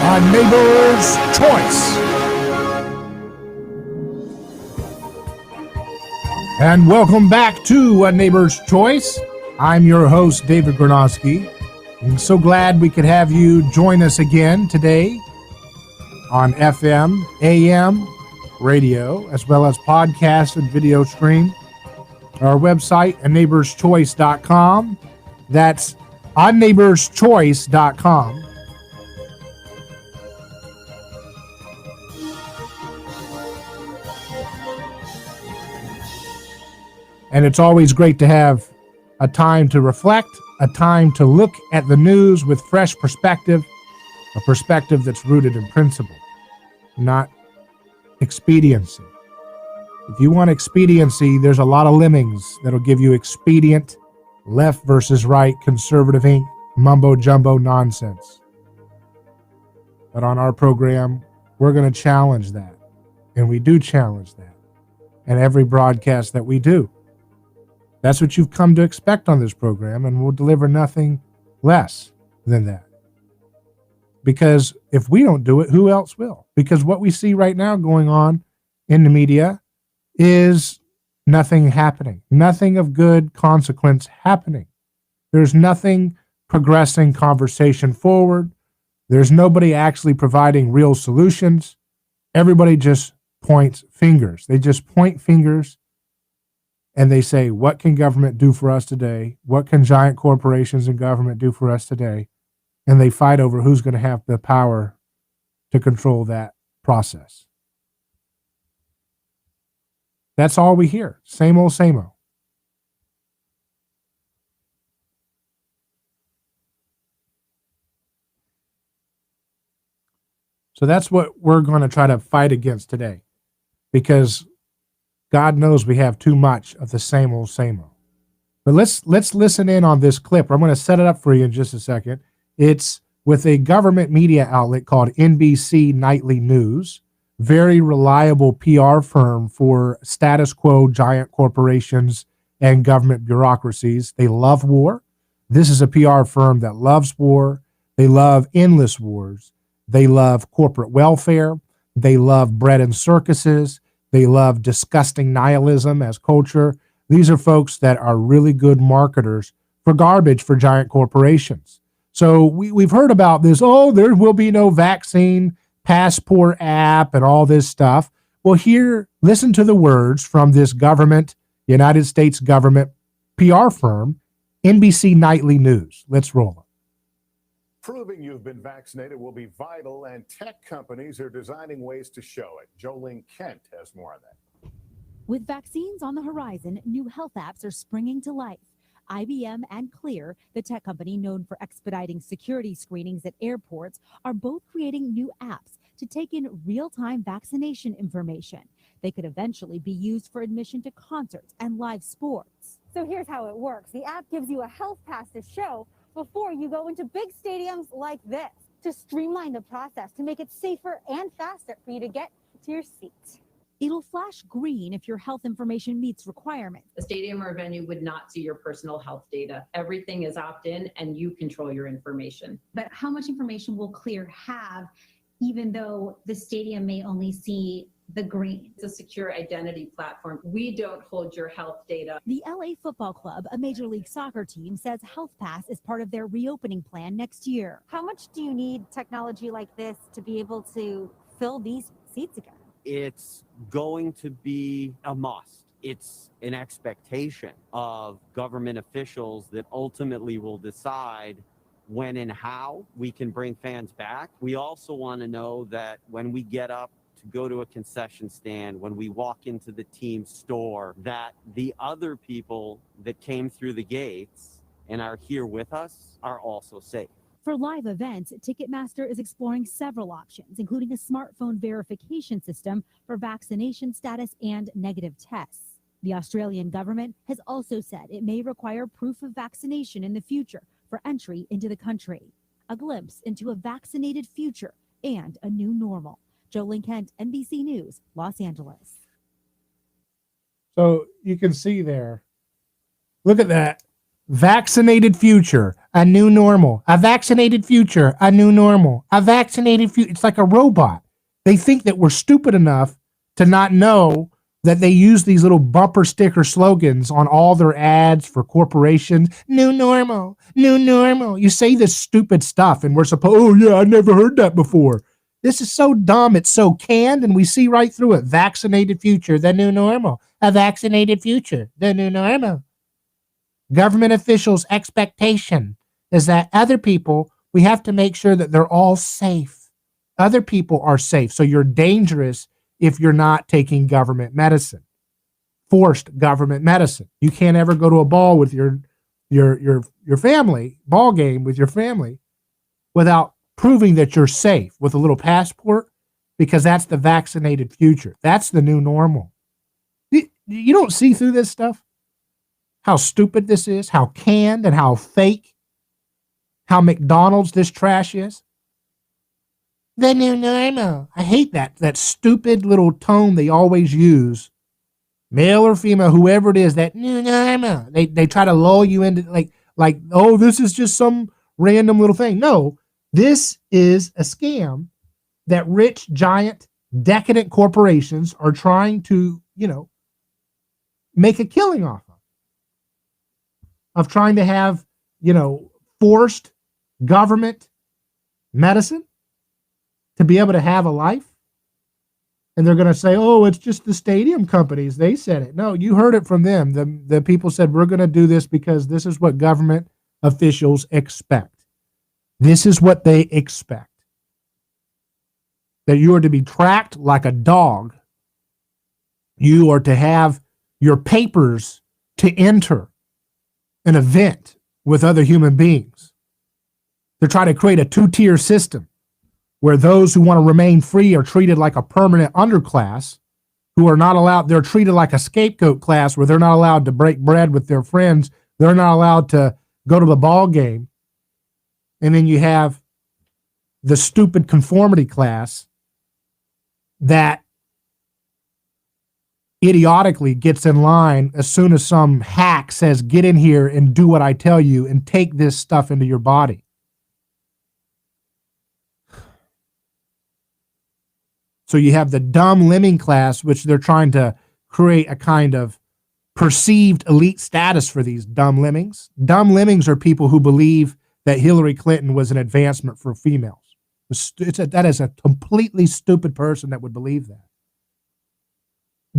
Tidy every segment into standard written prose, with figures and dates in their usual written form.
A Neighbor's Choice. And welcome back to A Neighbor's Choice. I'm your host, David Gronowski. I'm so glad we could have you join us again today on FM, AM, radio, as well as podcast and video stream. Our website, aneighborschoice.com. That's anneighborschoice.com. And it's always great to have a time to reflect, a time to look at the news with fresh perspective, a perspective that's rooted in principle, not expediency. If you want expediency, there's a lot of lemmings that'll give you expedient, left versus right, conservative Inc., mumbo jumbo nonsense. But on our program, we're going to challenge that. And we do challenge that in every broadcast that we do. That's what you've come to expect on this program, and we'll deliver nothing less than that. Because if we don't do it, who else will? Because what we see right now going on in the media is nothing happening. Nothing of good consequence happening. There's nothing progressing conversation forward. There's nobody actually providing real solutions. Everybody just points fingers. They just point fingers and they say, what can government do for us today? What can giant corporations and government do for us today? And they fight over who's going to have the power to control that process. That's all we hear. Same old, same old. So that's what we're going to try to fight against today, because God knows we have too much of the same old, same old. But let's listen in on this clip. I'm going to set it up for you in just a second. It's with a government media outlet called NBC Nightly News, very reliable PR firm for status quo giant corporations and government bureaucracies. They love war. This is a PR firm that loves war. They love endless wars. They love corporate welfare. They love bread and circuses. They love disgusting nihilism as culture. These are folks that are really good marketers for garbage for giant corporations. So we've heard about this, there will be no vaccine passport app and all this stuff. Well, here, listen to the words from this government, United States government PR firm, NBC Nightly News. Let's roll it. Proving you've been vaccinated will be vital, and tech companies are designing ways to show it. Jolene Kent has more on that. With vaccines on the horizon, new health apps are springing to life. IBM and Clear, the tech company known for expediting security screenings at airports, are both creating new apps to take in real-time vaccination information. They could eventually be used for admission to concerts and live sports. So here's how it works. The app gives you a health pass to show before you go into big stadiums like this, to streamline the process, to make it safer and faster for you to get to your seat. It'll flash green if your health information meets requirements. A stadium or a venue would not see your personal health data. Everything is opt-in and you control your information. But how much information will Clear have, even though the stadium may only see the green? It's a secure identity platform. We don't hold your health data. The LA Football Club, a Major League Soccer team, says Health Pass is part of their reopening plan next year. How much do you need technology like this to be able to fill these seats again? It's going to be a must. It's an expectation of government officials that ultimately will decide when and how we can bring fans back. We also want to know that when we get up to go to a concession stand, when we walk into the team store, that the other people that came through the gates and are here with us are also safe. For live events, Ticketmaster is exploring several options, including a smartphone verification system for vaccination status and negative tests. The Australian government has also said it may require proof of vaccination in the future for entry into the country. A glimpse into a vaccinated future and a new normal. Jolene Kent, NBC News, Los Angeles. So you can see there, look at that. Vaccinated future, a new normal. A vaccinated future, a new normal. A vaccinated future. It's like a robot. They think that we're stupid enough to not know that they use these little bumper sticker slogans on all their ads for corporations. New normal, new normal. You say this stupid stuff and we're supposed, oh yeah, I never heard that before. This is so dumb. It's so canned and we see right through it. Vaccinated future, the new normal. A vaccinated future, the new normal. Government officials' expectation is that other people, we have to make sure that they're all safe. Other people are safe. So you're dangerous if you're not taking government medicine, forced government medicine. You can't ever go to a ball with your family, ball game with your family, without proving that you're safe with a little passport, because that's the vaccinated future. That's the new normal. You don't see through this stuff? How stupid this is, how canned and how fake, how McDonald's this trash is. The new normal. I hate that stupid little tone they always use. Male or female, whoever it is, that new normal. They try to lull you into like, oh, this is just some random little thing. No, this is a scam that rich, giant, decadent corporations are trying to, make a killing off of trying to have, forced government medicine to be able to have a life. And they're going to say, oh, it's just the stadium companies. They said it. No, you heard it from them. The people said, we're going to do this because this is what government officials expect. This is what they expect. That you are to be tracked like a dog. You are to have your papers to enter an event with other human beings. They're trying to create a two-tier system where those who want to remain free are treated like a permanent underclass, who are not allowed, they're treated like a scapegoat class where they're not allowed to break bread with their friends. They're not allowed to go to the ball game. And then you have the stupid conformity class that idiotically gets in line as soon as some hack says, get in here and do what I tell you and take this stuff into your body. So you have the dumb lemming class, which they're trying to create a kind of perceived elite status for these dumb lemmings. Dumb lemmings are people who believe that Hillary Clinton was an advancement for females. That is a completely stupid person that would believe that.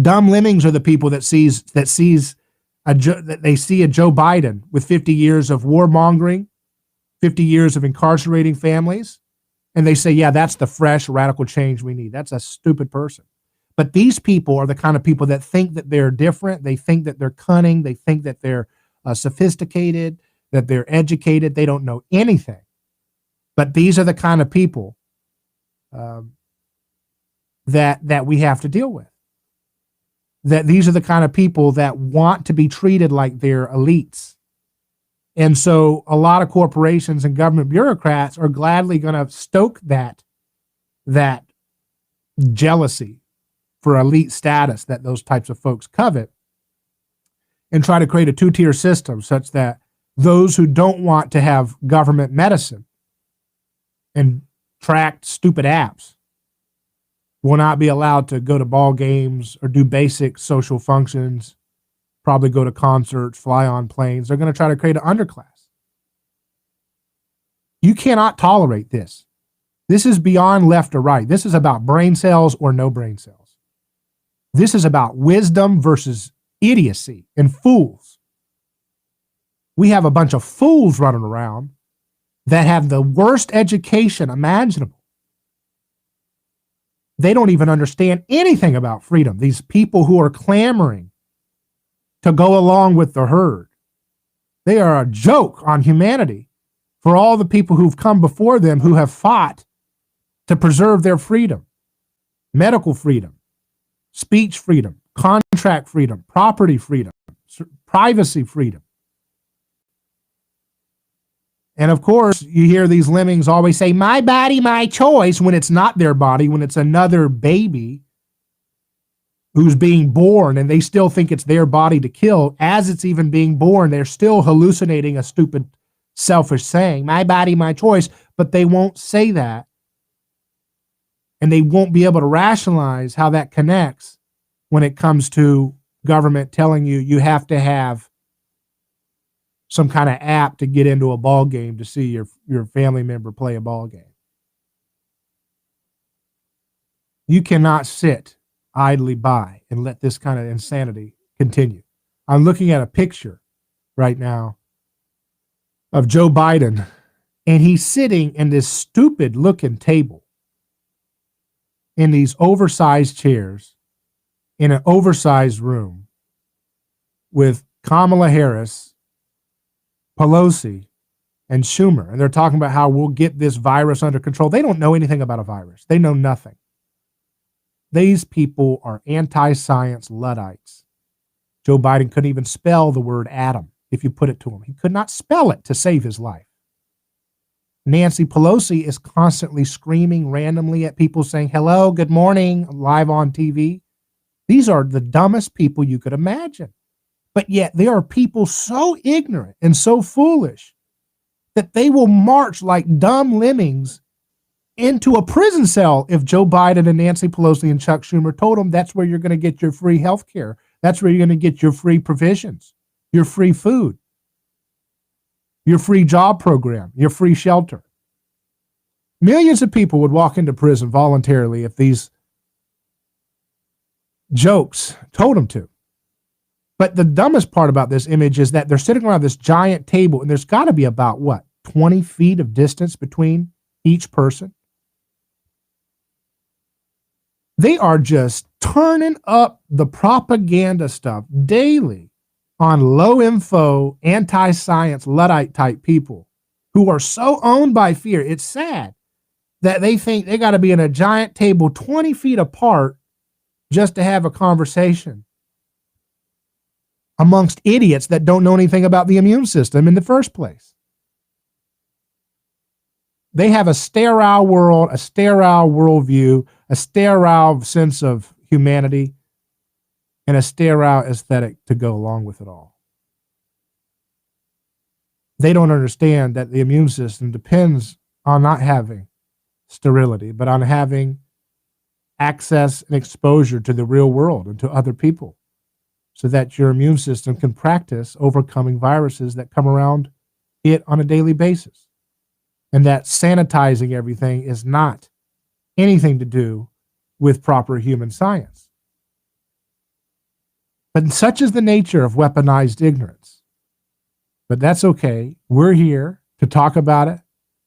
Dumb lemmings are the people that see a Joe Biden with 50 years of warmongering, 50 years of incarcerating families, and they say, yeah, that's the fresh radical change we need. That's a stupid person. But these people are the kind of people that think that they're different. They think that they're cunning. They think that they're sophisticated, that they're educated. They don't know anything. But these are the kind of people that we have to deal with. That these are the kind of people that want to be treated like they're elites. And so a lot of corporations and government bureaucrats are gladly going to stoke that jealousy for elite status that those types of folks covet and try to create a two-tier system such that those who don't want to have government medicine and track stupid apps will not be allowed to go to ball games or do basic social functions, probably go to concerts, fly on planes. They're going to try to create an underclass. You cannot tolerate this. This is beyond left or right. This is about brain cells or no brain cells. This is about wisdom versus idiocy and fools. We have a bunch of fools running around that have the worst education imaginable. They don't even understand anything about freedom. These people who are clamoring to go along with the herd, they are a joke on humanity for all the people who've come before them who have fought to preserve their freedom, medical freedom, speech freedom, contract freedom, property freedom, privacy freedom. And of course, you hear these lemmings always say, my body, my choice, when it's not their body, when it's another baby who's being born, and they still think it's their body to kill. As it's even being born, they're still hallucinating a stupid, selfish saying, my body, my choice, but they won't say that. And they won't be able to rationalize how that connects when it comes to government telling you you have to have some kind of app to get into a ball game to see your family member play a ball game. You cannot sit idly by and let this kind of insanity continue. I'm looking at a picture right now of Joe Biden, and he's sitting in this stupid looking table in these oversized chairs in an oversized room with Kamala Harris, Pelosi, and Schumer. And they're talking about how we'll get this virus under control. They don't know anything about a virus. They know nothing. These people are anti-science Luddites. Joe Biden couldn't even spell the word atom if you put it to him. He could not spell it to save his life. Nancy Pelosi is constantly screaming randomly at people saying, hello, good morning, live on TV. These are the dumbest people you could imagine. But yet there are people so ignorant and so foolish that they will march like dumb lemmings into a prison cell if Joe Biden and Nancy Pelosi and Chuck Schumer told them that's where you're going to get your free health care. That's where you're going to get your free provisions, your free food, your free job program, your free shelter. Millions of people would walk into prison voluntarily if these jokes told them to. But the dumbest part about this image is that they're sitting around this giant table, and there's got to be about, 20 feet of distance between each person? They are just turning up the propaganda stuff daily on low info, anti-science, Luddite type people who are so owned by fear. It's sad that they think they got to be in a giant table 20 feet apart just to have a conversation amongst idiots that don't know anything about the immune system in the first place. They have a sterile world, a sterile worldview, a sterile sense of humanity, and a sterile aesthetic to go along with it all. They don't understand that the immune system depends on not having sterility, but on having access and exposure to the real world and to other people, so that your immune system can practice overcoming viruses that come around it on a daily basis. And that sanitizing everything is not anything to do with proper human science. But such is the nature of weaponized ignorance. But that's okay. We're here to talk about it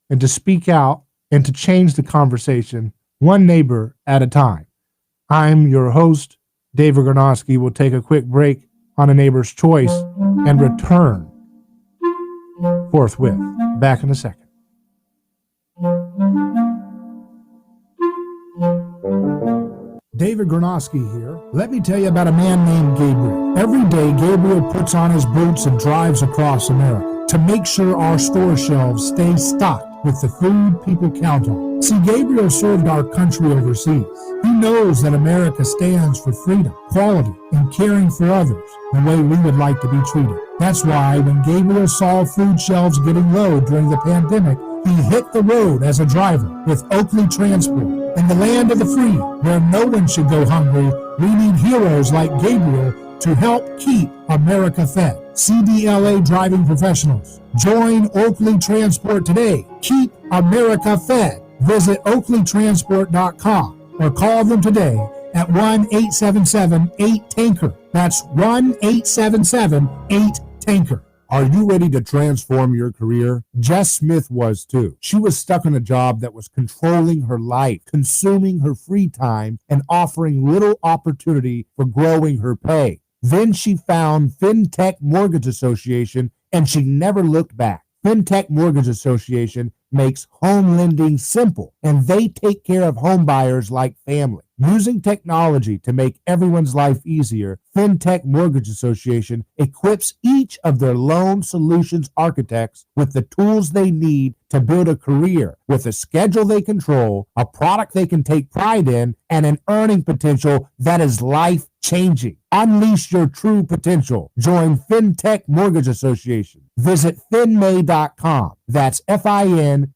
and to speak out and to change the conversation one neighbor at a time. I'm your host, David Gornowski. Will take a quick break on A Neighbor's Choice and return forthwith. Back in a second. David Gornowski here. Let me tell you about a man named Gabriel. Every day, Gabriel puts on his boots and drives across America to make sure our store shelves stay stocked with the food people count on. See, Gabriel served our country overseas. He knows that America stands for freedom, quality, and caring for others the way we would like to be treated. That's why when Gabriel saw food shelves getting low during the pandemic, he hit the road as a driver with Oakley Transport. In the land of the free, where no one should go hungry, we need heroes like Gabriel to help keep America fed. CDLA driving professionals. Join Oakley Transport today. Keep America fed. Visit oakleytransport.com or call them today at 1-877-8-TANKER. That's 1-877-8-TANKER. Are you ready to transform your career? Jess Smith was too. She was stuck in a job that was controlling her life, consuming her free time, and offering little opportunity for growing her pay. Then she found FinTech Mortgage Association, and she never looked back. FinTech Mortgage Association makes home lending simple, and they take care of home buyers like family. Using technology to make everyone's life easier, FinTech Mortgage Association equips each of their loan solutions architects with the tools they need to build a career with a schedule they control, a product they can take pride in, and an earning potential that is life-changing. Unleash your true potential. Join FinTech Mortgage Association. Visit finmay.com. That's FINMAE.com.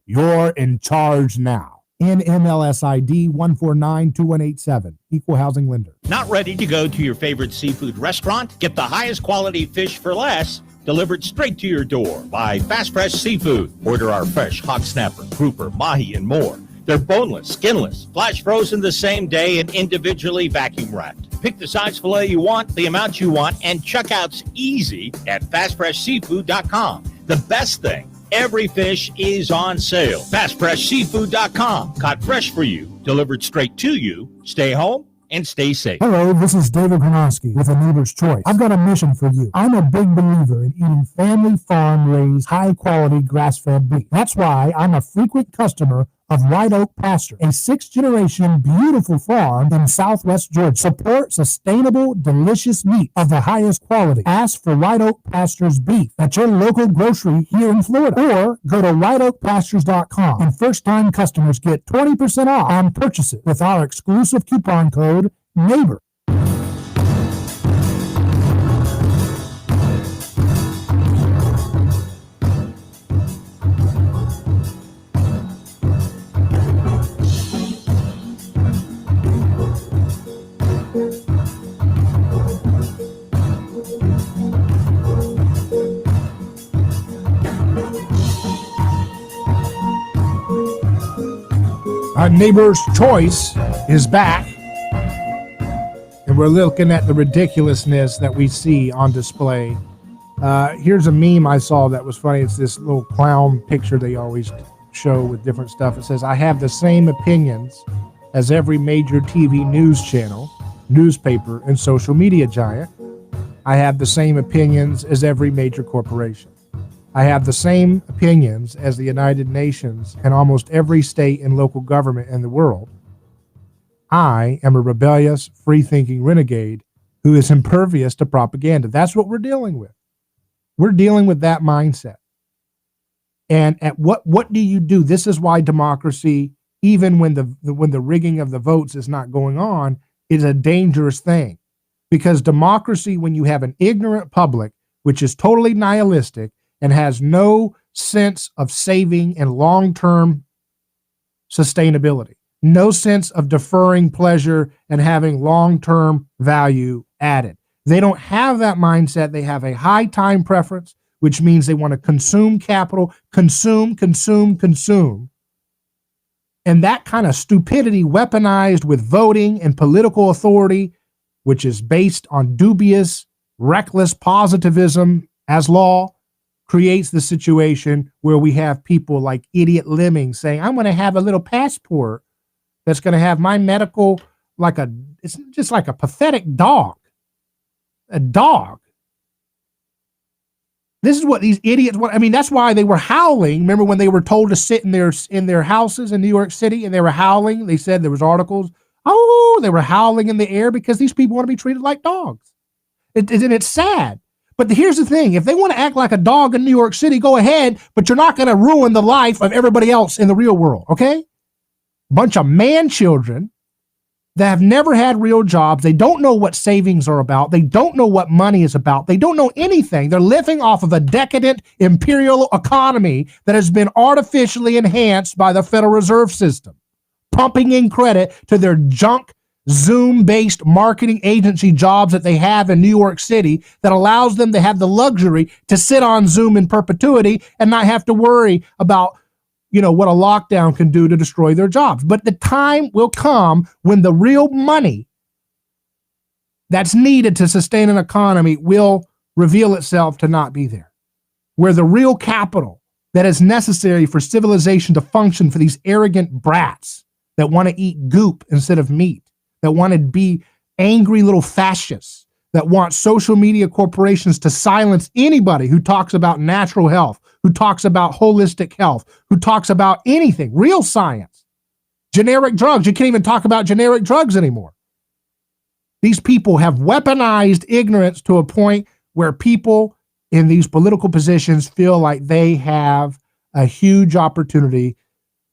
You're in charge now. NMLS ID 1492187. Equal housing lender. Not ready to go to your favorite seafood restaurant? Get the highest quality fish for less delivered straight to your door by Fast Fresh Seafood. Order our fresh hog snapper, grouper, mahi, and more. They're boneless, skinless, flash frozen the same day, and individually vacuum wrapped. Pick the size filet you want, the amount you want, and checkout's easy at fastfreshseafood.com. The best thing, every fish is on sale. FastFreshSeafood.com. Caught fresh for you. Delivered straight to you. Stay home and stay safe. Hello, this is David Gronowski with A Neighbor's Choice. I've got a mission for you. I'm a big believer in eating family farm-raised, high-quality grass-fed beef. That's why I'm a frequent customer of White Oak Pasture, a sixth-generation beautiful farm in southwest Georgia. Support sustainable, delicious meat of the highest quality. Ask for White Oak Pasture's beef at your local grocery here in Florida, or go to whiteoakpastures.com, and first-time customers get 20% off on purchases with our exclusive coupon code NEIGHBOR. Our Neighbor's Choice is back, and we're looking at the ridiculousness that we see on display. Here's a meme I saw that was funny. It's this little clown picture they always show with different stuff. It says, "I have the same opinions as every major TV news channel, newspaper, and social media giant. I have the same opinions as every major corporation. I have the same opinions as the United Nations and almost every state and local government in the world. I am a rebellious, free-thinking renegade who is impervious to propaganda." That's what we're dealing with. We're dealing with that mindset. And at what do you do? This is why democracy, even when the rigging of the votes is not going on, is a dangerous thing. Because democracy, when you have an ignorant public, which is totally nihilistic, and has no sense of saving and long-term sustainability, no sense of deferring pleasure and having long-term value added. They don't have that mindset. They have a high time preference, which means they want to consume capital, consume. And that kind of stupidity weaponized with voting and political authority, which is based on dubious, reckless positivism as law, creates the situation where we have people like Idiot Lemmings saying, "I'm going to have a little passport that's going to have my medical," it's just like a pathetic dog. A dog. This is what these idiots want. I mean, that's why they were howling. Remember when they were told to sit in their houses in New York City, and they were howling? They said there was articles. Oh, they were howling in the air because these people want to be treated like dogs. And it's sad. But here's the thing. If they want to act like a dog in New York City, go ahead, but you're not going to ruin the life of everybody else in the real world, okay? Bunch of man children that have never had real jobs. They don't know what savings are about. They don't know what money is about. They don't know anything. They're living off of a decadent imperial economy that has been artificially enhanced by the Federal Reserve System, pumping in credit to their junk Zoom-based marketing agency jobs that they have in New York City that allows them to have the luxury to sit on Zoom in perpetuity and not have to worry about, what a lockdown can do to destroy their jobs. But the time will come when the real money that's needed to sustain an economy will reveal itself to not be there, where the real capital that is necessary for civilization to function for these arrogant brats that want to eat goop instead of meat, that want to be angry little fascists, that want social media corporations to silence anybody who talks about natural health, who talks about holistic health, who talks about anything, real science. Generic drugs. You can't even talk about generic drugs anymore. These people have weaponized ignorance to a point where people in these political positions feel like they have a huge opportunity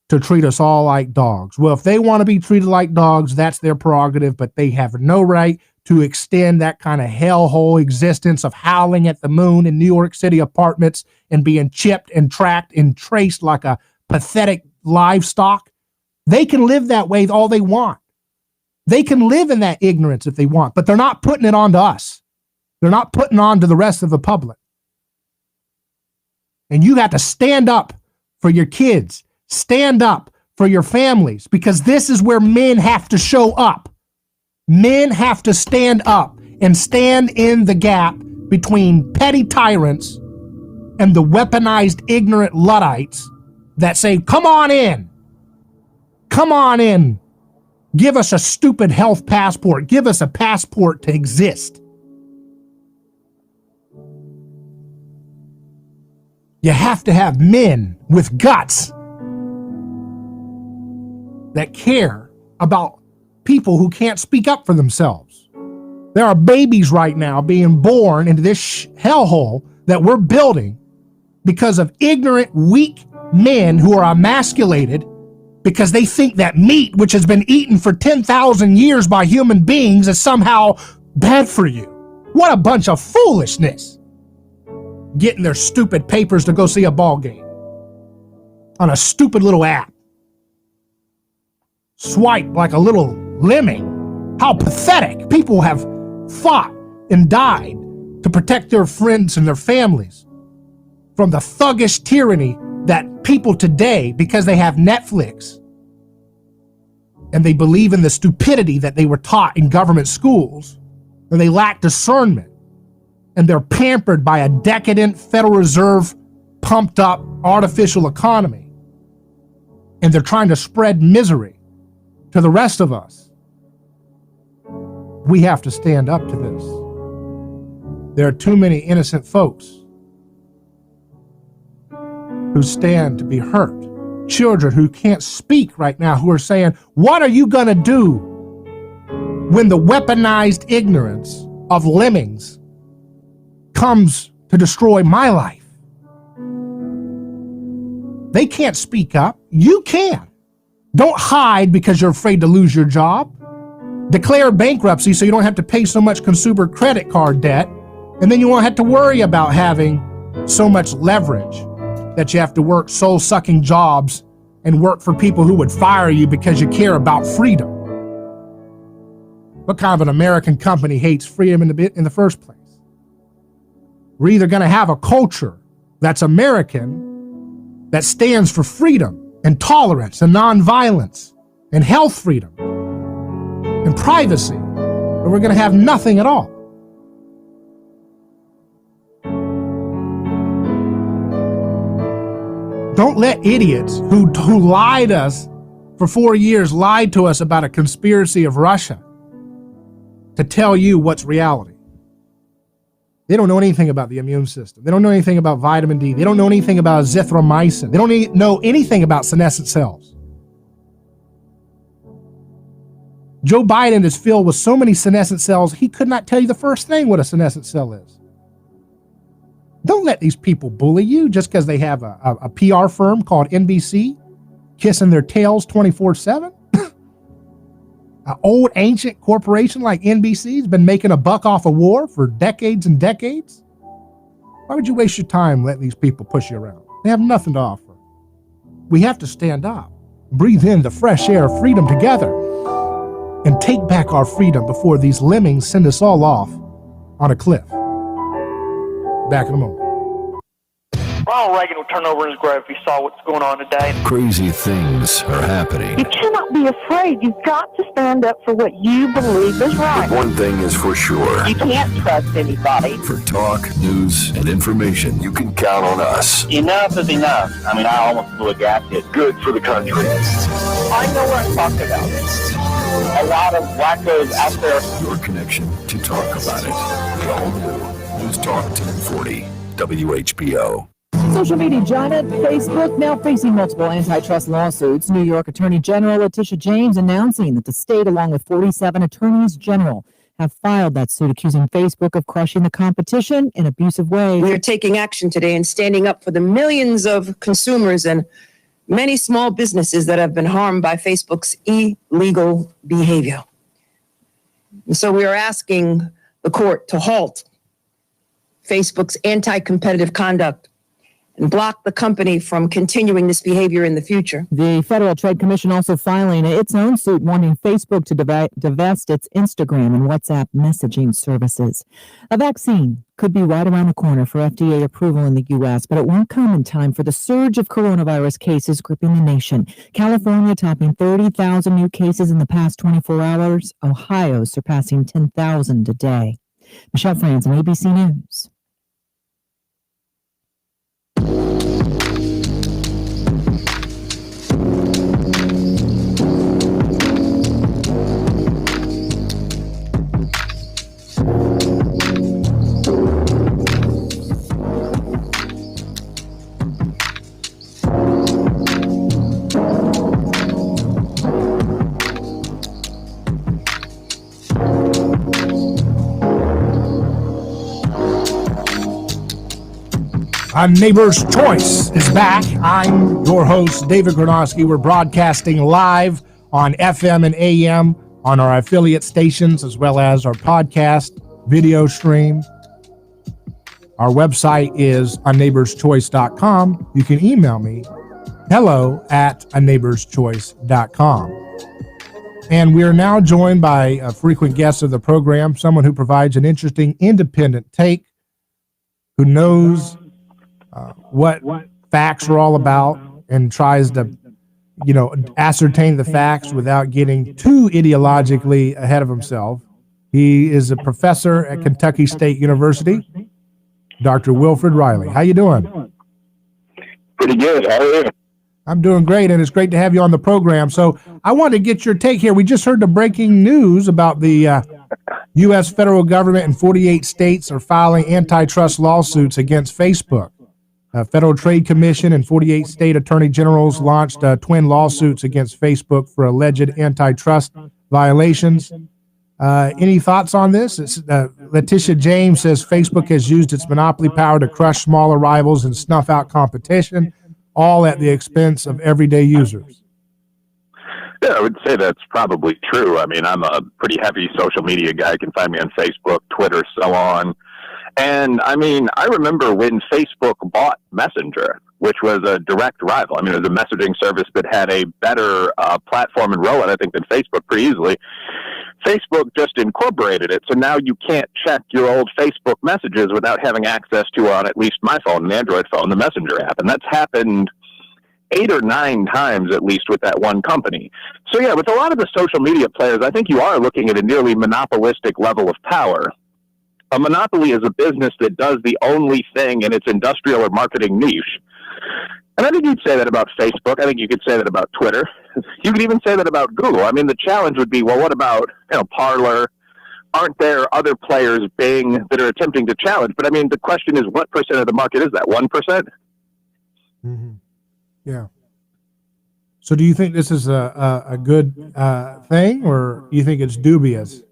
to treat us all like dogs. Well, if they want to be treated like dogs, that's their prerogative, but they have no right to extend that kind of hellhole existence of howling at the moon in New York City apartments and being chipped and tracked and traced like a pathetic livestock. They can live that way all they want. They can live in that ignorance if they want, but they're not putting it onto us. They're not putting it on to the rest of the public. And you got to stand up for your kids. Stand up for your families, because this is where men have to show up. Men have to stand up and stand in the gap between petty tyrants and the weaponized ignorant Luddites that say, come on in. Come on in. Give us a stupid health passport. Give us a passport to exist. You have to have men with guts that care about people who can't speak up for themselves. There are babies right now being born into this hellhole that we're building because of ignorant, weak men who are emasculated because they think that meat, which has been eaten for 10,000 years by human beings, is somehow bad for you. What a bunch of foolishness. Getting their stupid papers to go see a ball game on a stupid little app. Swipe like a little lemming. How pathetic. People have fought and died to protect their friends and their families from the thuggish tyranny that people today, because they have Netflix and they believe in the stupidity that they were taught in government schools, and they lack discernment, and they're pampered by a decadent Federal Reserve pumped up artificial economy, and they're trying to spread misery to the rest of us. We have to stand up to this. There are too many innocent folks who stand to be hurt. Children who can't speak right now, who are saying, what are you going to do when the weaponized ignorance of lemmings comes to destroy my life? They can't speak up. You can. Don't hide because you're afraid to lose your job. Declare bankruptcy so you don't have to pay so much consumer credit card debt, and then you won't have to worry about having so much leverage that you have to work soul-sucking jobs and work for people who would fire you because you care about freedom. What kind of an American company hates freedom in the first place? We're either going to have a culture that's American, that stands for freedom and tolerance and nonviolence and health freedom and privacy, or we're going to have nothing at all. Don't let idiots who lied us for 4 years, lied to us about a conspiracy of Russia, to tell you what's reality. They don't know anything about the immune system. They don't know anything about vitamin D. They don't know anything about azithromycin. They don't know anything about senescent cells. Joe Biden is filled with so many senescent cells, he could not tell you the first thing what a senescent cell is. Don't let these people bully you just because they have a PR firm called NBC kissing their tails 24/7. An old ancient corporation like NBC has been making a buck off of war for decades and decades. Why would you waste your time letting these people push you around? They have nothing to offer. We have to stand up, breathe in the fresh air of freedom together, and take back our freedom before these lemmings send us all off on a cliff. Back in a moment. Ronald Reagan will turn over in his grave if he saw what's going on today. Crazy things are happening. You cannot be afraid. You've got to stand up for what you believe is right. But one thing is for sure. You can't trust anybody. For talk, news, and information, you can count on us. Enough is enough. I mean, I almost blew a gasket. Good for the country. I know what I'm talking about. A lot of wackos out there. Your connection to talk about it. The all new News Talk 1040 WHBO. Social media giant Facebook now facing multiple antitrust lawsuits. New York Attorney General Letitia James announcing that the state, along with 47 attorneys general, have filed that suit accusing Facebook of crushing the competition in abusive ways. We are taking action today and standing up for the millions of consumers and many small businesses that have been harmed by Facebook's illegal behavior. And so we are asking the court to halt Facebook's anti-competitive conduct and block the company from continuing this behavior in the future. The Federal Trade Commission also filing its own suit wanting Facebook to divest its Instagram and WhatsApp messaging services. A vaccine could be right around the corner for FDA approval in the U.S., but it won't come in time for the surge of coronavirus cases gripping the nation. California topping 30,000 new cases in the past 24 hours. Ohio surpassing 10,000 a day. Michelle Franzen, ABC News. A Neighbor's Choice is back. I'm your host, David Gronowski. We're broadcasting live on FM and AM on our affiliate stations, as well as our podcast video stream. Our website is aneighborschoice.com. You can email me, hello@aneighborschoice.com. And we are now joined by a frequent guest of the program, someone who provides an interesting independent take, who knows what facts are all about and tries to, ascertain the facts without getting too ideologically ahead of himself. He is a professor at Kentucky State University, Dr. Wilfred Reilly. How you doing? Pretty good. How are you? I'm doing great, and it's great to have you on the program. So I want to get your take here. We just heard the breaking news about the U.S. federal government and 48 states are filing antitrust lawsuits against Facebook. Federal Trade Commission and 48 state attorney generals launched twin lawsuits against Facebook for alleged antitrust violations. Any thoughts on this? Letitia James says Facebook has used its monopoly power to crush smaller rivals and snuff out competition, all at the expense of everyday users. Yeah, I would say that's probably true. I mean, I'm a pretty heavy social media guy. You can find me on Facebook, Twitter, so on. And I mean, I remember when Facebook bought Messenger, which was a direct rival. I mean, it was a messaging service that had a better platform and rollout, I think, than Facebook pretty easily. Facebook just incorporated it. So now you can't check your old Facebook messages without having access to, on at least my phone, an Android phone, the Messenger app. And that's happened 8 or 9 times at least with that one company. So yeah, with a lot of the social media players, I think you are looking at a nearly monopolistic level of power. A monopoly is a business that does the only thing in its industrial or marketing niche. And I think you'd say that about Facebook. I think you could say that about Twitter. You could even say that about Google. I mean, the challenge would be, well, what about, Parler? Aren't there other players, Bing, that are attempting to challenge? But I mean, the question is, what percent of the market is that? 1%? Mm-hmm. Yeah. So do you think this is a good thing, or do you think it's dubious?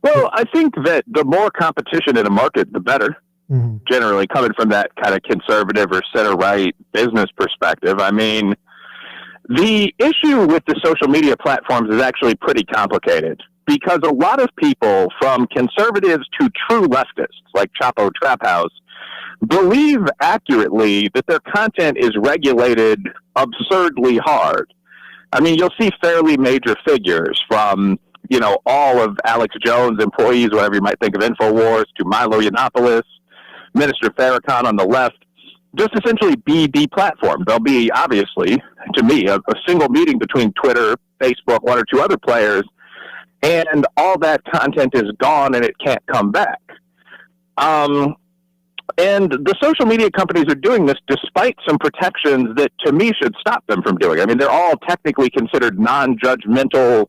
Well, I think that the more competition in a market, the better. Mm-hmm. Generally, coming from that kind of conservative or center-right business perspective. I mean, the issue with the social media platforms is actually pretty complicated because a lot of people, from conservatives to true leftists, like Chapo Trap House, believe accurately that their content is regulated absurdly hard. I mean, you'll see fairly major figures from all of Alex Jones' employees, whatever you might think of InfoWars, to Milo Yiannopoulos, Minister Farrakhan on the left, just essentially be deplatformed. There'll be, obviously, to me, a single meeting between Twitter, Facebook, 1 or 2 other players, and all that content is gone and it can't come back. And the social media companies are doing this despite some protections that, to me, should stop them from doing it. I mean, they're all technically considered non-judgmental,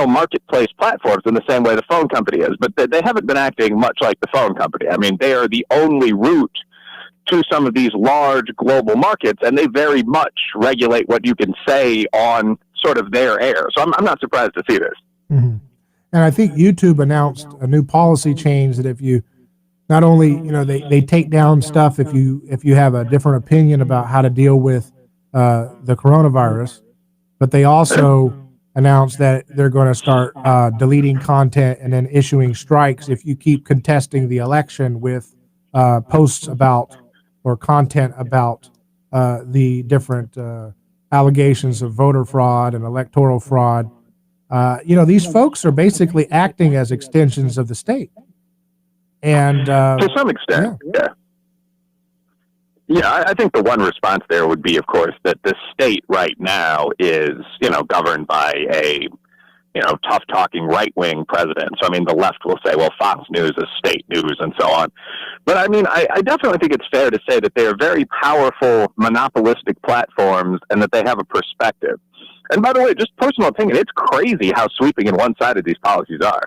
marketplace platforms in the same way the phone company is. But they haven't been acting much like the phone company. I mean, they are the only route to some of these large global markets, and they very much regulate what you can say on sort of their air. So I'm not surprised to see this. Mm-hmm. And I think YouTube announced a new policy change that if you not only, they take down stuff if you have a different opinion about how to deal with the coronavirus, but they also announced that they're going to start deleting content and then issuing strikes if you keep contesting the election with posts about or content about the different allegations of voter fraud and electoral fraud. These folks are basically acting as extensions of the state. And to some extent, yeah, I think the one response there would be, of course, that the state right now is, governed by a, tough-talking right-wing president. So, I mean, the left will say, well, Fox News is state news and so on. But, I mean, I definitely think it's fair to say that they are very powerful, monopolistic platforms and that they have a perspective. And, by the way, just personal opinion, it's crazy how sweeping and one-sided these policies are.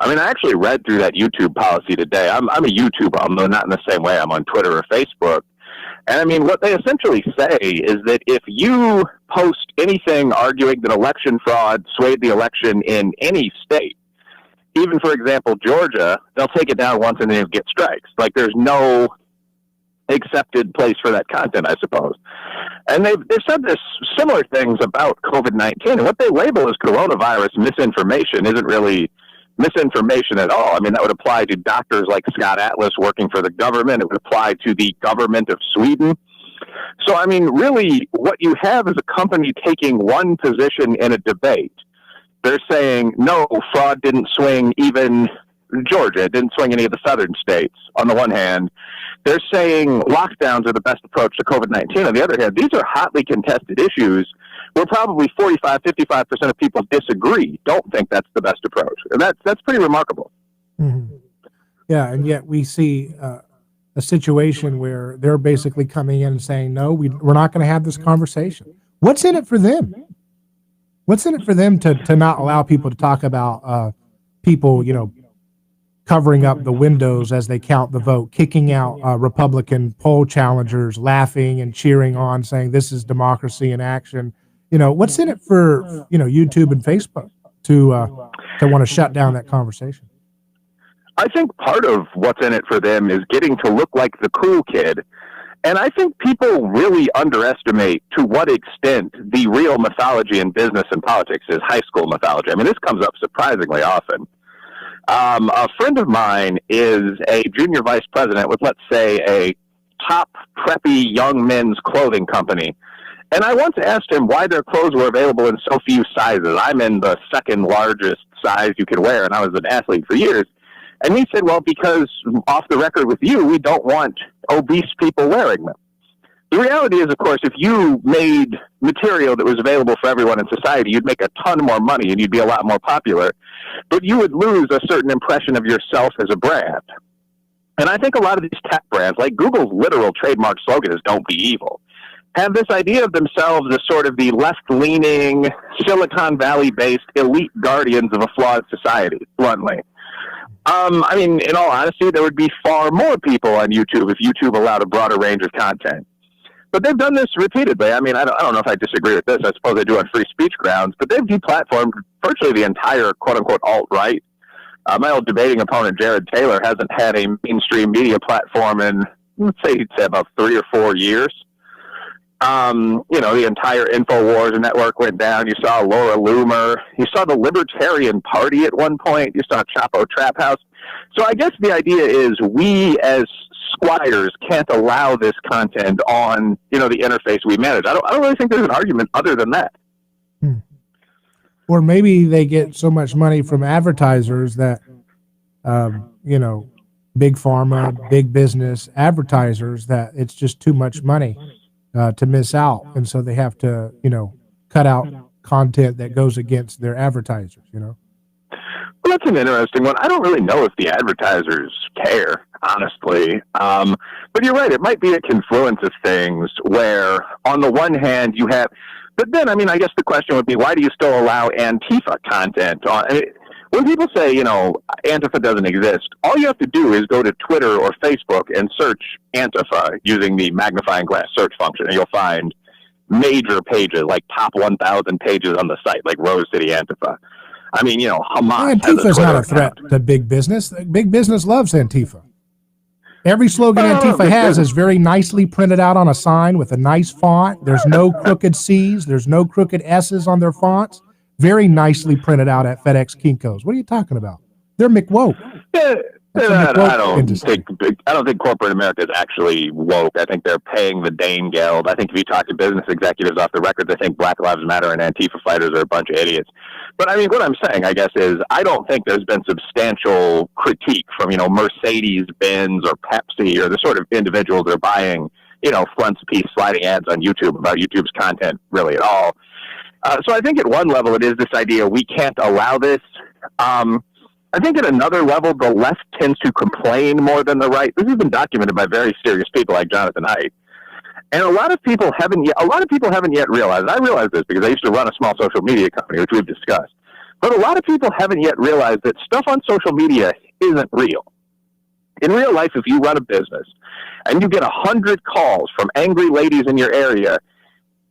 I mean, I actually read through that YouTube policy today. I'm a YouTuber, although not in the same way I'm on Twitter or Facebook. And I mean, what they essentially say is that if you post anything arguing that election fraud swayed the election in any state, even, for example, Georgia, they'll take it down once and then get strikes. Like, there's no accepted place for that content, I suppose. And they've said this similar things about COVID-19. And what they label as coronavirus misinformation isn't really misinformation at all. I mean, that would apply to doctors like Scott Atlas working for the government. It would apply to the government of Sweden. So, I mean, really, what you have is a company taking one position in a debate. They're saying, no, fraud didn't swing even Georgia. It didn't swing any of the southern states, on the one hand. They're saying lockdowns are the best approach to COVID-19. On the other hand, these are hotly contested issues where probably 45-55% of people disagree, don't think that's the best approach. And that's pretty remarkable. Mm-hmm. Yeah, and yet we see a situation where they're basically coming in and saying, no, we're not going to have this conversation. What's in it for them? What's in it for them to not allow people to talk about people, covering up the windows as they count the vote, kicking out Republican poll challengers, laughing and cheering on, saying this is democracy in action? What's in it for, YouTube and Facebook to want to shut down that conversation? I think part of what's in it for them is getting to look like the cool kid. And I think people really underestimate to what extent the real mythology in business and politics is high school mythology. I mean, this comes up surprisingly often. A friend of mine is a junior vice president with, let's say, a top preppy young men's clothing company. And I once asked him why their clothes were available in so few sizes. I'm in the second largest size you could wear, and I was an athlete for years. And he said, well, because off the record with you, we don't want obese people wearing them. The reality is, of course, if you made material that was available for everyone in society, you'd make a ton more money and you'd be a lot more popular. But you would lose a certain impression of yourself as a brand. And I think a lot of these tech brands, like Google's literal trademark slogan is "Don't be evil," have this idea of themselves as sort of the left-leaning, Silicon Valley-based elite guardians of a flawed society, bluntly. I mean, in all honesty, there would be far more people on YouTube if YouTube allowed a broader range of content. But they've done this repeatedly. I mean, I don't know if I disagree with this. I suppose I do on free speech grounds. But they've deplatformed virtually the entire quote-unquote alt-right. My old debating opponent, Jared Taylor, hasn't had a mainstream media platform in, let's say, he'd say about 3 or 4 years. The entire InfoWars network went down. You saw Laura Loomer. You saw the Libertarian Party at one point. You saw Chapo Trap House. So I guess the idea is we as squires can't allow this content on, the interface we manage. I don't really think there's an argument other than that. Or maybe they get so much money from advertisers that, big pharma, big business advertisers, that it's just too much money to miss out. And so they have to, cut out content that goes against their advertisers, Well, that's an interesting one. I don't really know if the advertisers care, honestly. But you're right. It might be a confluence of things where, on the one hand, you have But then, I mean, I guess the question would be, why do you still allow Antifa content on? I mean, when people say, Antifa doesn't exist, all you have to do is go to Twitter or Facebook and search Antifa using the magnifying glass search function, and you'll find major pages, like top 1,000 pages on the site, like Rose City Antifa. I mean, Hamas. Antifa's not a threat to big business. Big business loves Antifa. Every slogan Antifa has is very nicely printed out on a sign with a nice font. There's no crooked C's. There's no crooked S's on their fonts. Very nicely printed out at FedEx Kinko's. What are you talking about? They're McWoke. I don't think corporate America is actually woke. I think they're paying the Dane Guild. I think if you talk to business executives off the record, they think Black Lives Matter and Antifa fighters are a bunch of idiots. But I mean, what I'm saying, I guess, is I don't think there's been substantial critique from, Mercedes-Benz or Pepsi or the sort of individuals that are buying, frontispiece sliding ads on YouTube about YouTube's content really at all. So I think at one level it is this idea we can't allow this. I think at another level, the left tends to complain more than the right. This has been documented by very serious people like Jonathan Haidt. And a lot of people haven't yet realized, I realize this because I used to run a small social media company, which we've discussed, but a lot of people haven't yet realized that stuff on social media isn't real. In real life, if you run a business and you get 100 calls from angry ladies in your area,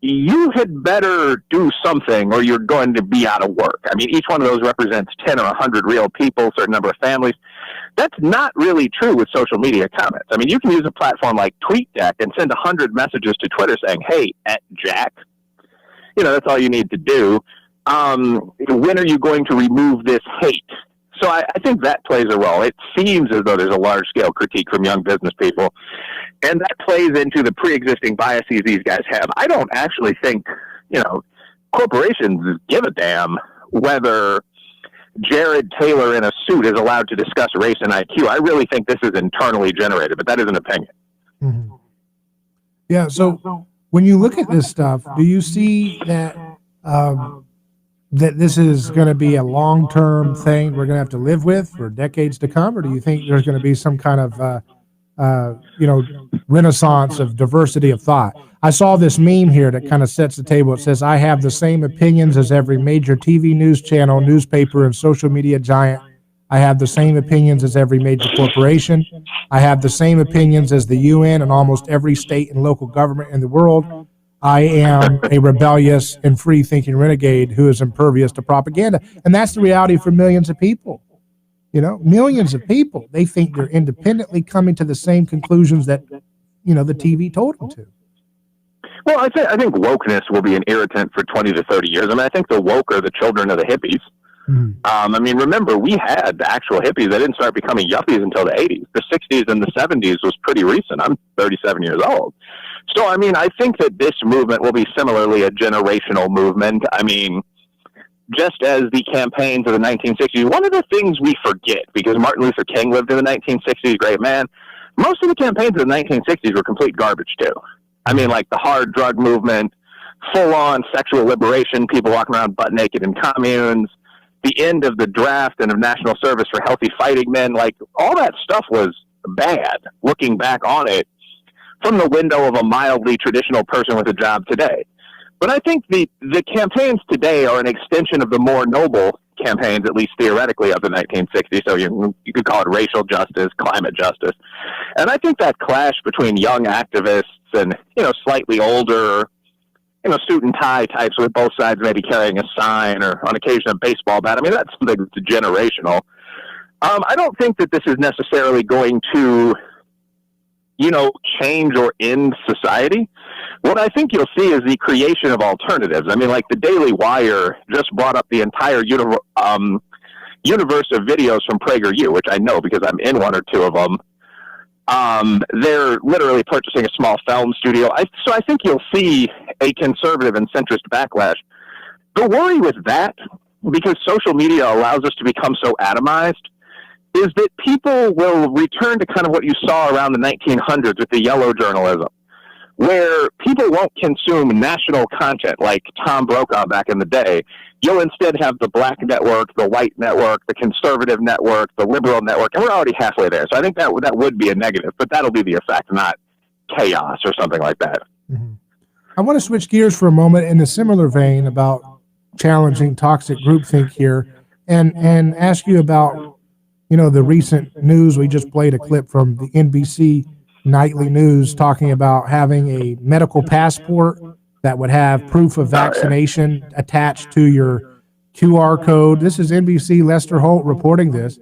you had better do something or you're going to be out of work. I mean, each one of those represents 10 or 100 real people, a certain number of families. That's not really true with social media comments. I mean, you can use a platform like TweetDeck and send 100 messages to Twitter saying, hey, @Jack. That's all you need to do. When are you going to remove this hate? So I think that plays a role. It seems as though there's a large-scale critique from young business people, and that plays into the pre-existing biases these guys have. I don't actually think, corporations give a damn whether Jared Taylor in a suit is allowed to discuss race and IQ. I really think this is internally generated, but that is an opinion. Mm-hmm. Yeah, so when you look at this stuff, do you see that that this is going to be a long-term thing we're going to have to live with for decades to come, or do you think there's going to be some kind of renaissance of diversity of thought? I saw this meme here that kind of sets the table. It says, I have the same opinions as every major TV news channel, newspaper, and social media giant. I have the same opinions as every major corporation. I have the same opinions as the UN and almost every state and local government in the world. I am a rebellious and free-thinking renegade who is impervious to propaganda. And that's the reality for millions of people. Millions of people. They think they're independently coming to the same conclusions that, the TV told them to. Well, I think wokeness will be an irritant for 20 to 30 years. I mean, I think the woke are the children of the hippies. I mean, remember, we had the actual hippies that didn't start becoming yuppies until the 80s. The 60s and the 70s was pretty recent. I'm 37 years old. So, I mean, I think that this movement will be similarly a generational movement. I mean, just as the campaigns of the 1960s, one of the things we forget, because Martin Luther King lived in the 1960s, great man, most of the campaigns of the 1960s were complete garbage, too. I mean, like the hard drug movement, full-on sexual liberation, people walking around butt naked in communes, the end of the draft and of national service for healthy fighting men, like all that stuff was bad, looking back on it from the window of a mildly traditional person with a job today. But I think the campaigns today are an extension of the more noble campaigns, at least theoretically, of the 1960s. So you could call it racial justice, climate justice. And I think that clash between young activists and, slightly older, suit and tie types with both sides maybe carrying a sign or on occasion a baseball bat, I mean, that's something that's generational. I don't think that this is necessarily going to, change or end society. What I think you'll see is the creation of alternatives. I mean, like the Daily Wire just brought up the entire universe of videos from PragerU, which I know because I'm in one or two of them. They're literally purchasing a small film studio. So I think you'll see a conservative and centrist backlash. The worry with that, because social media allows us to become so atomized, is that people will return to kind of what you saw around the 1900s with the yellow journalism, where people won't consume national content like Tom Brokaw back in the day. You'll instead have the black network, the white network, the conservative network, the liberal network, and we're already halfway there. So I think that would be a negative, but that'll be the effect, not chaos or something like that. Mm-hmm. I want to switch gears for a moment in a similar vein about challenging toxic groupthink here, and ask you about, the recent news. We just played a clip from the NBC nightly news talking about having a medical passport that would have proof of vaccination attached to your QR code. This is NBC Lester Holt reporting this,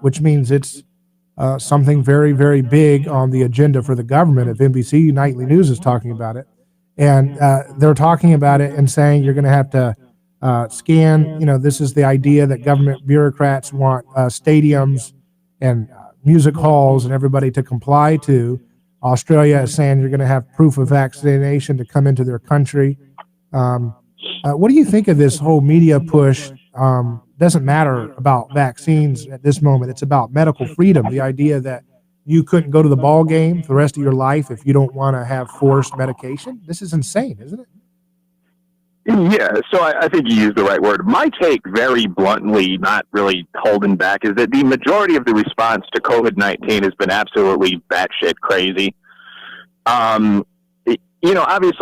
which means it's something very, very big on the agenda for the government. If NBC nightly news is talking about it, and they're talking about it and saying you're going to have to scan. This is the idea that government bureaucrats want stadiums and music halls and everybody to comply to. Australia is saying you're going to have proof of vaccination to come into their country. What do you think of this whole media push? Doesn't matter about vaccines at this moment. It's about medical freedom. The idea that you couldn't go to the ball game for the rest of your life if you don't want to have forced medication. This is insane, isn't it? Yeah, so I think you used the right word. My take, very bluntly, not really holding back, is that the majority of the response to COVID-19 has been absolutely batshit crazy. Obviously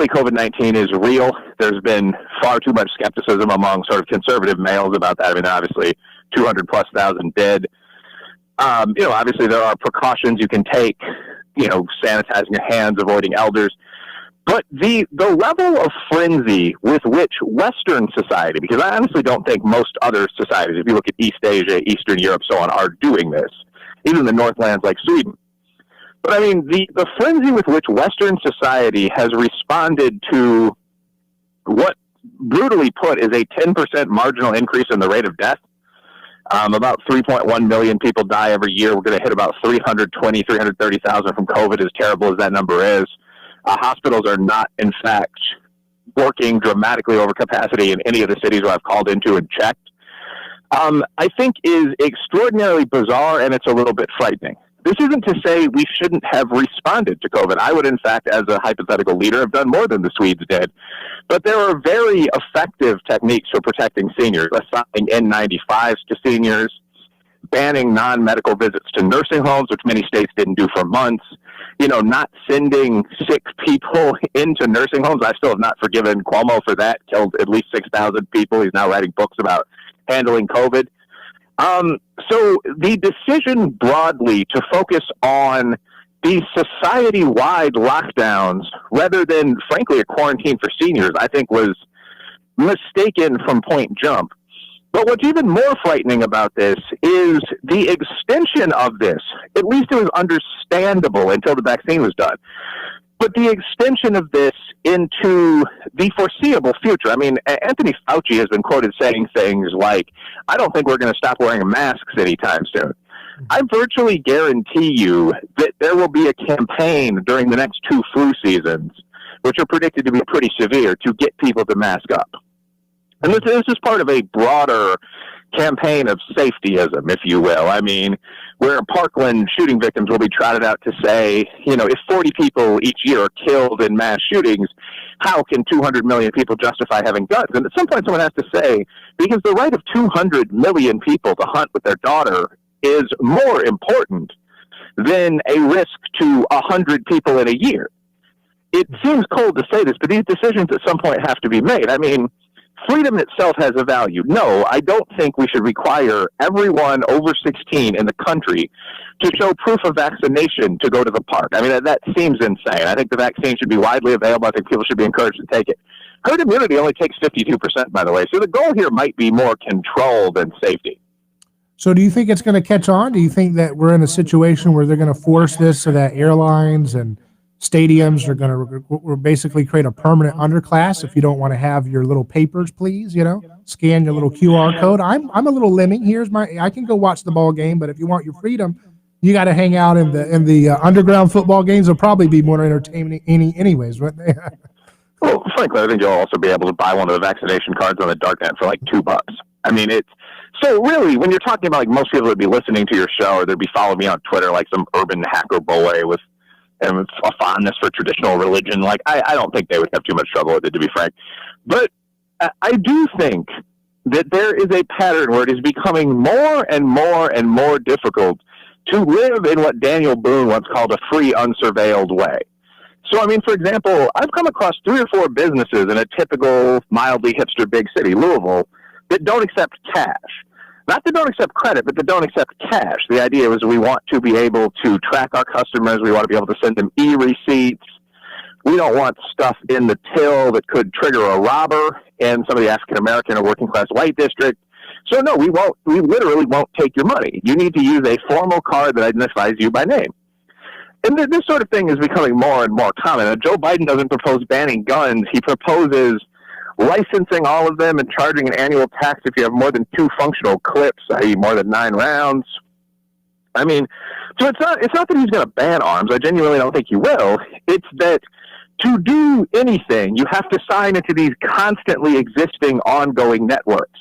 COVID-19 is real. There's been far too much skepticism among sort of conservative males about that. I mean, obviously 200,000+ dead. Obviously there are precautions you can take, sanitizing your hands, avoiding elders. But the level of frenzy with which Western society, because I honestly don't think most other societies, if you look at East Asia, Eastern Europe, so on, are doing this, even the Northlands like Sweden. But I mean, the frenzy with which Western society has responded to what, brutally put, is a 10% marginal increase in the rate of death. About 3.1 million people die every year. We're going to hit about 330,000 from COVID, as terrible as that number is. Hospitals are not, in fact, working dramatically over capacity in any of the cities where I've called into and checked. I think is extraordinarily bizarre, and it's a little bit frightening. This isn't to say we shouldn't have responded to COVID. I would, in fact, as a hypothetical leader, have done more than the Swedes did. But there are very effective techniques for protecting seniors, assigning N95s to seniors, banning non-medical visits to nursing homes, which many states didn't do for months, not sending sick people into nursing homes. I still have not forgiven Cuomo for that. Killed at least 6,000 people. He's now writing books about handling COVID. So the decision broadly to focus on these society-wide lockdowns rather than, frankly, a quarantine for seniors, I think was mistaken from point jump. But what's even more frightening about this is the extension of this. At least it was understandable until the vaccine was done. But the extension of this into the foreseeable future. I mean, Anthony Fauci has been quoted saying things like, I don't think we're going to stop wearing masks anytime soon. I virtually guarantee you that there will be a campaign during the next 2 flu seasons, which are predicted to be pretty severe, to get people to mask up. And this is part of a broader campaign of safetyism, if you will. I mean, where Parkland shooting victims will be trotted out to say, if 40 people each year are killed in mass shootings, how can 200 million people justify having guns? And at some point someone has to say, because the right of 200 million people to hunt with their daughter is more important than a risk to 100 people in a year. It seems cold to say this, but these decisions at some point have to be made. I mean, freedom itself has a value. No, I don't think we should require everyone over 16 in the country to show proof of vaccination to go to the park. I mean, that seems insane. I think the vaccine should be widely available. I think people should be encouraged to take it. Herd immunity only takes 52%, by the way. So the goal here might be more control than safety. So do you think it's going to catch on? Do you think that we're in a situation where they're going to force this so that airlines and stadiums are going to basically create a permanent underclass? If you don't want to have your little papers, please, scan your little QR code. I'm a little lemming. I can go watch the ball game, but if you want your freedom, you got to hang out in the underground football games. Will probably be more entertaining anyways, wouldn't they? Well, frankly, I think you'll also be able to buy one of the vaccination cards on the darknet for like $2. I mean, so really, when you're talking about, like, most people would be listening to your show or they'd be following me on Twitter like some urban hacker boy with a fondness for traditional religion. Like, I don't think they would have too much trouble with it, to be frank. But I do think that there is a pattern where it is becoming more and more and more difficult to live in what Daniel Boone once called a free, unsurveilled way. So, I mean, for example, I've come across 3 or 4 businesses in a typical mildly hipster big city, Louisville, that don't accept cash. Not that don't accept credit, but that don't accept cash. The idea was we want to be able to track our customers. We want to be able to send them e-receipts. We don't want stuff in the till that could trigger a robber in some of the African-American or working-class white district. So, no, we literally won't take your money. You need to use a formal card that identifies you by name. And this sort of thing is becoming more and more common. Joe Biden doesn't propose banning guns. He proposes licensing all of them and charging an annual tax if you have more than 2 functional clips, i.e. more than 9 rounds. I mean, so it's not that he's going to ban arms. I genuinely don't think he will. It's that to do anything, you have to sign into these constantly existing ongoing networks.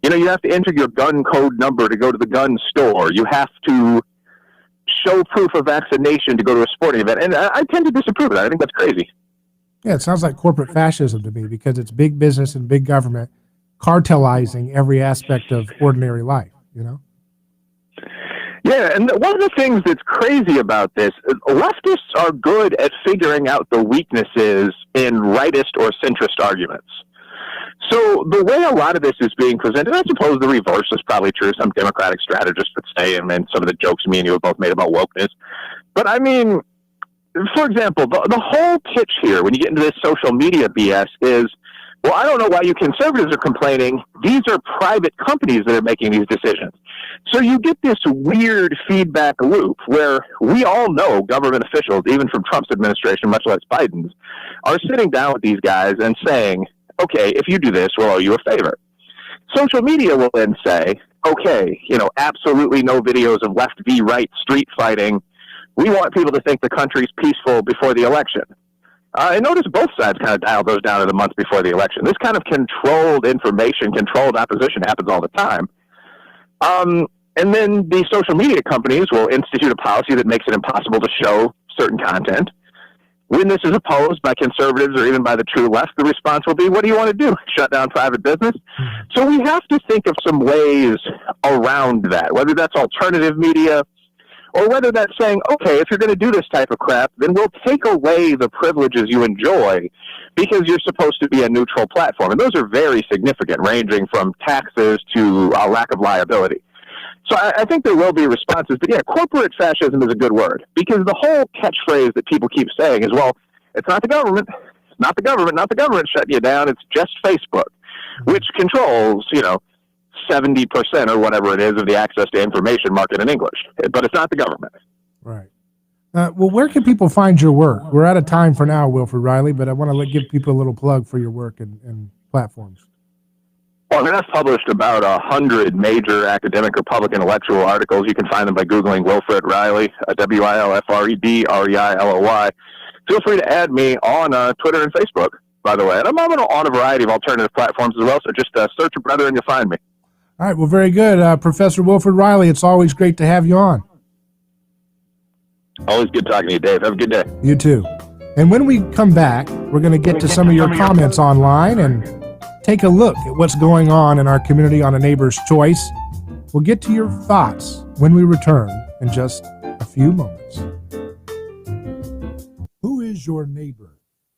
You know, you have to enter your gun code number to go to the gun store. You have to show proof of vaccination to go to a sporting event. And I tend to disapprove of that. I think that's crazy. Yeah, it sounds like corporate fascism to me because it's big business and big government cartelizing every aspect of ordinary life, you know? Yeah, and one of the things that's crazy about this is leftists are good at figuring out the weaknesses in rightist or centrist arguments. So the way a lot of this is being presented, I suppose the reverse is probably true. Some Democratic strategists would say, and some of the jokes me and you have both made about wokeness. But I mean, for example, the whole pitch here, when you get into this social media BS, is, well, I don't know why you conservatives are complaining. These are private companies that are making these decisions. So you get this weird feedback loop where we all know government officials, even from Trump's administration, much less Biden's, are sitting down with these guys and saying, okay, if you do this, we'll owe you a favor. Social media will then say, okay, absolutely no videos of left v right street fighting. We want people to think the country's peaceful before the election. And notice both sides kind of dialed those down in the month before the election. This kind of controlled information, controlled opposition happens all the time. And then the social media companies will institute a policy that makes it impossible to show certain content. When this is opposed by conservatives or even by the true left, the response will be, what do you want to do? Shut down private business? So we have to think of some ways around that, whether that's alternative media or whether that's saying, okay, if you're going to do this type of crap, then we'll take away the privileges you enjoy because you're supposed to be a neutral platform. And those are very significant, ranging from taxes to a lack of liability. So I think there will be responses, but yeah, corporate fascism is a good word because the whole catchphrase that people keep saying is, well, it's not the government, not the government shutting you down, it's just Facebook, which controls, 70% or whatever it is of the access to information market in English, but it's not the government. Right. Well, where can people find your work? We're out of time for now, Wilfred Reilly, but I want to give people a little plug for your work and platforms. Well, I've published about 100 major academic or public intellectual articles. You can find them by Googling Wilfred Reilly, Wilfred Reilly. Feel free to add me on Twitter and Facebook, by the way. And I'm on a variety of alternative platforms as well, so just search a brother and you'll find me. All right, well, very good. Professor Wilfred Reilly, it's always great to have you on. Always good talking to you, Dave. Have a good day. You too. And when we come back, we're going to get to some of your comments online and take a look at what's going on in our community on A Neighbor's Choice. We'll get to your thoughts when we return in just a few moments. Who is your neighbor?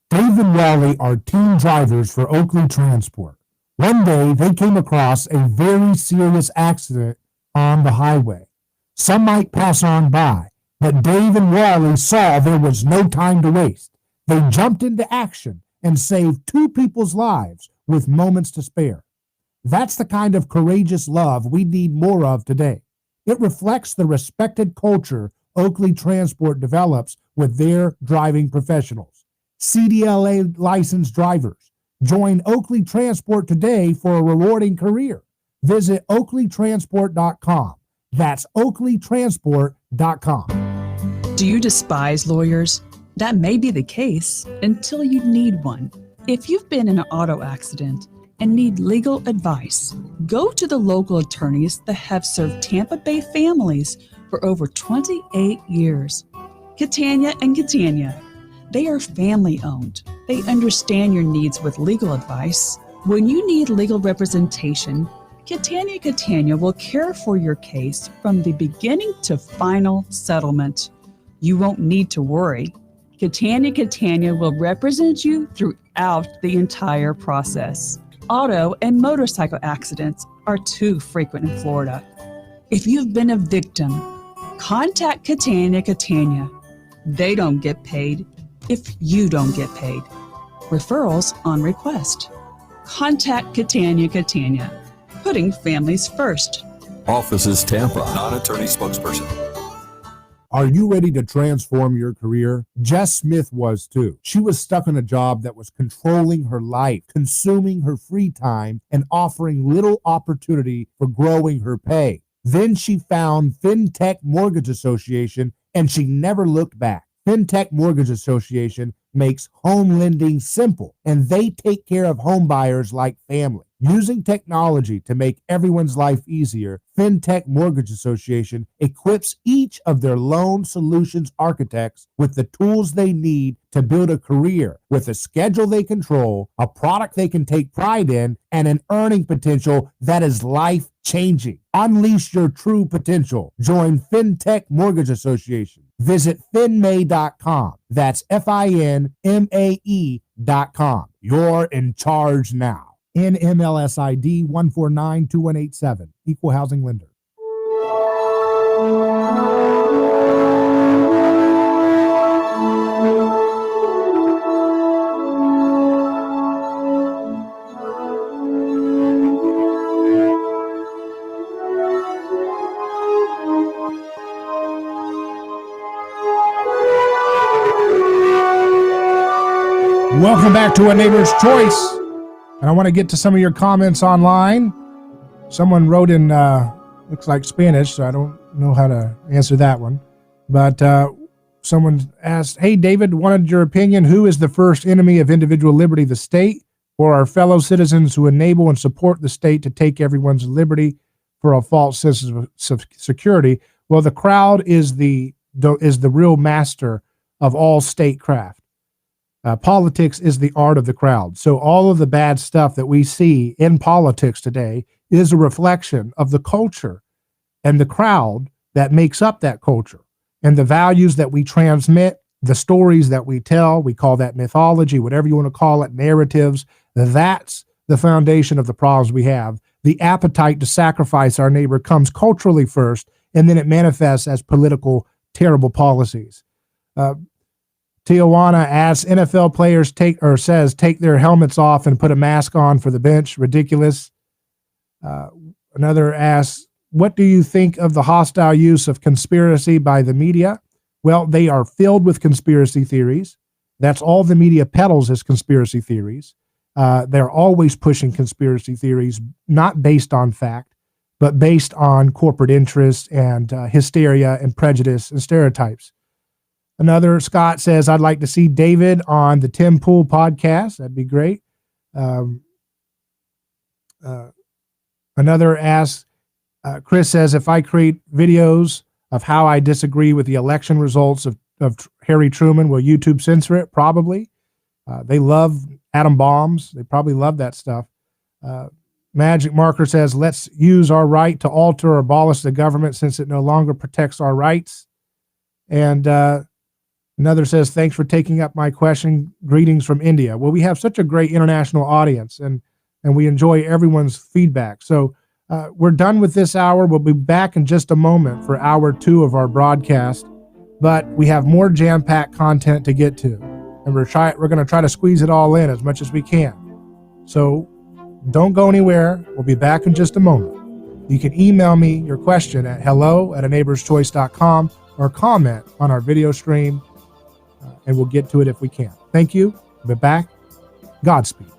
Dave and Reilly are team drivers for Oakley Transport. One day, they came across a very serious accident on the highway. Some might pass on by, but Dave and Reilly saw there was no time to waste. They jumped into action and saved 2 people's lives with moments to spare. That's the kind of courageous love we need more of today. It reflects the respected culture Oakley Transport develops with their driving professionals. CDLA licensed drivers. Join Oakley Transport today for a rewarding career. Visit oakleytransport.com. That's oakleytransport.com. Do you despise lawyers? That may be the case until you need one. If you've been in an auto accident and need legal advice, go to the local attorneys that have served Tampa Bay families for over 28 years. Catania and Catania. They are family owned. They understand your needs with legal advice. When you need legal representation, Catania will care for your case from the beginning to final settlement. You won't need to worry. Catania will represent you throughout the entire process. Auto and motorcycle accidents are too frequent in Florida. If you've been a victim, contact Catania. They don't get paid if you don't get paid. Referrals on request. Contact Catania, putting families first. Offices Tampa, non-attorney spokesperson. Are you ready to transform your career? Jess Smith was too. She was stuck in a job that was controlling her life, consuming her free time, and offering little opportunity for growing her pay. Then she found FinTech Mortgage Association, and she never looked back. FinTech Mortgage Association makes home lending simple, and they take care of home buyers like family. Using technology to make everyone's life easier, FinTech Mortgage Association equips each of their loan solutions architects with the tools they need to build a career with a schedule they control, a product they can take pride in, and an earning potential that is life-changing. Unleash your true potential. Join FinTech Mortgage Association. Visit finmay.com. That's FINMAE.com. You're in charge now. NMLS ID 1492187. Equal housing lender. Welcome back to A Neighbor's Choice. And I want to get to some of your comments online. Someone wrote in, looks like Spanish, so I don't know how to answer that one. But someone asked, hey, David, wanted your opinion. Who is the first enemy of individual liberty, the state, or our fellow citizens who enable and support the state to take everyone's liberty for a false sense of security? Well, the crowd is the real master of all statecraft. Politics is the art of the crowd. So all of the bad stuff that we see in politics today is a reflection of the culture and the crowd that makes up that culture, and the values that we transmit, the stories that we tell. We call that mythology, whatever you want to call it, narratives. That's the foundation of the problems we have. The appetite to sacrifice our neighbor comes culturally first, and then it manifests as political terrible policies. Tijuana asks, NFL players take their helmets off and put a mask on for the bench. Ridiculous. Another asks, what do you think of the hostile use of conspiracy by the media? Well, they are filled with conspiracy theories. That's all the media peddles is conspiracy theories. They're always pushing conspiracy theories, not based on fact, but based on corporate interests and hysteria and prejudice and stereotypes. Another, Scott says, I'd like to see David on the Tim Pool podcast. That'd be great. Another asks, Chris says, if I create videos of how I disagree with the election results of Harry Truman, will YouTube censor it? Probably. They love atom bombs. They probably love that stuff. Magic Marker says, let's use our right to alter or abolish the government since it no longer protects our rights. And another says, thanks for taking up my question. Greetings from India. Well, we have such a great international audience, and we enjoy everyone's feedback. So we're done with this hour. We'll be back in just a moment for hour 2 of our broadcast, but we have more jam-packed content to get to, and we're going to try to squeeze it all in as much as we can. So don't go anywhere. We'll be back in just a moment. You can email me your question at hello@aneighborschoice.com or comment on our video stream, and we'll get to it if we can. Thank you. We'll be back. Godspeed.